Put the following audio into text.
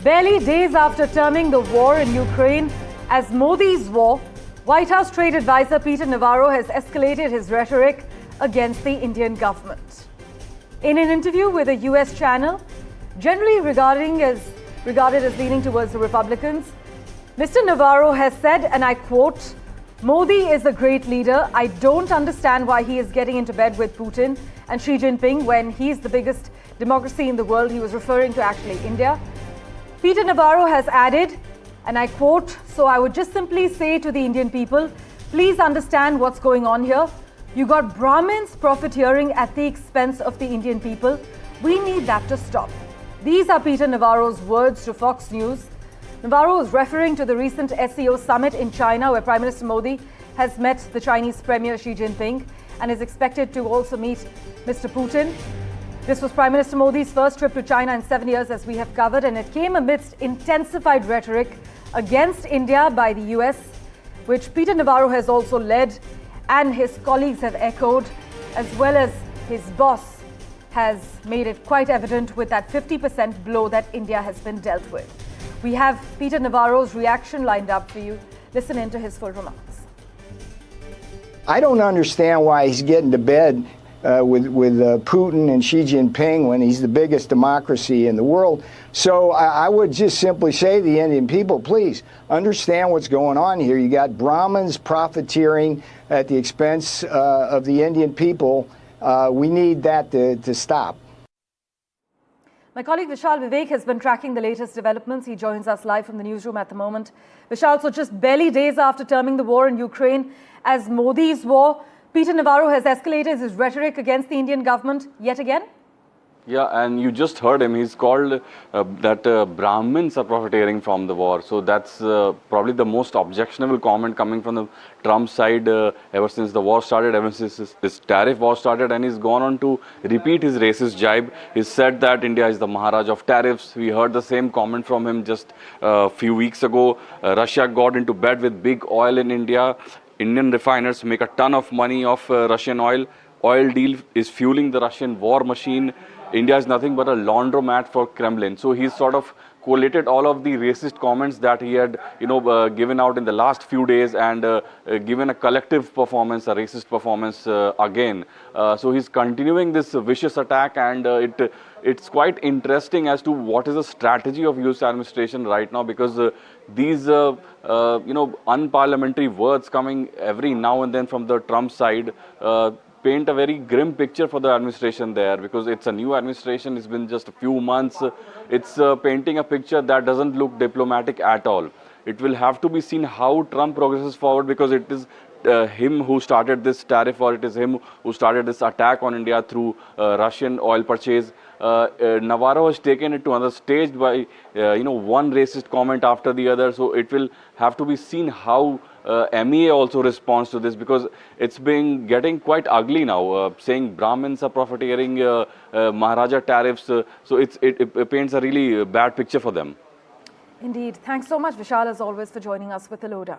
Barely days after terming the war in Ukraine as Modi's war, White House Trade Advisor Peter Navarro has escalated his rhetoric against the Indian government. In an interview with a US channel, generally regarded as leaning towards the Republicans, Mr. Navarro has said, and I quote, "Modi is a great leader. I don't understand why he is getting into bed with Putin and Xi Jinping when he's the biggest democracy in the world." He was referring to actually India. Peter Navarro has added, and I quote, "So I would just simply say to the Indian people, please understand what's going on here. You got Brahmins profiteering at the expense of the Indian people. We need that to stop." These are Peter Navarro's words to Fox News. Navarro is referring to the recent SCO summit in China, where Prime Minister Modi has met the Chinese Premier Xi Jinping and is expected to also meet Mr. Putin. This was Prime Minister Modi's first trip to China in 7 years, as we have covered, and it came amidst intensified rhetoric against India by the US, which Peter Navarro has also led and his colleagues have echoed, as well as his boss has made it quite evident with that 50% blow that India has been dealt with. We have Peter Navarro's reaction lined up for you. Listen into his full remarks. I don't understand why he's getting to bed with Putin and Xi Jinping when he's the biggest democracy in the world. So I would just simply say to the Indian people, please understand what's going on here. You got Brahmins profiteering at the expense of the Indian people. We need that to stop. My colleague Vishal Vivek has been tracking the latest developments. He joins us live from the newsroom at the moment. Vishal, so just barely days after terming the war in Ukraine as Modi's war, Peter Navarro has escalated his rhetoric against the Indian government yet again? Yeah, and you just heard him. He's called that Brahmins are profiteering from the war. So that's probably the most objectionable comment coming from the Trump side ever since the war started, ever since this tariff war started. And he's gone on to repeat his racist jibe. He said that India is the Maharaj of tariffs. We heard the same comment from him just a few weeks ago. Russia got into bed with big oil in India. Indian refiners make a ton of money off Russian oil. Oil deal is fueling the Russian war machine. India is nothing but a laundromat for Kremlin. So he's sort of collated all of the racist comments that he had, given out in the last few days and given a collective performance, a racist performance again. So he's continuing this vicious attack, and it's quite interesting as to what is the strategy of US administration right now, because these unparliamentary words coming every now and then from the Trump side paint a very grim picture for the administration there, because it's a new administration. It's been just a few months. It's painting a picture that doesn't look diplomatic at all. It will have to be seen how Trump progresses forward, because it is him who started this tariff, or it is him who started this attack on India through Russian oil purchase. Navarro has taken it to another stage by one racist comment after the other. So it will have to be seen how MEA also responds to this, because it's been getting quite ugly now, saying Brahmins are profiteering, Maharaja tariffs. So it paints a really bad picture for them. Indeed. Thanks so much, Vishal, as always, for joining us with the lowdown.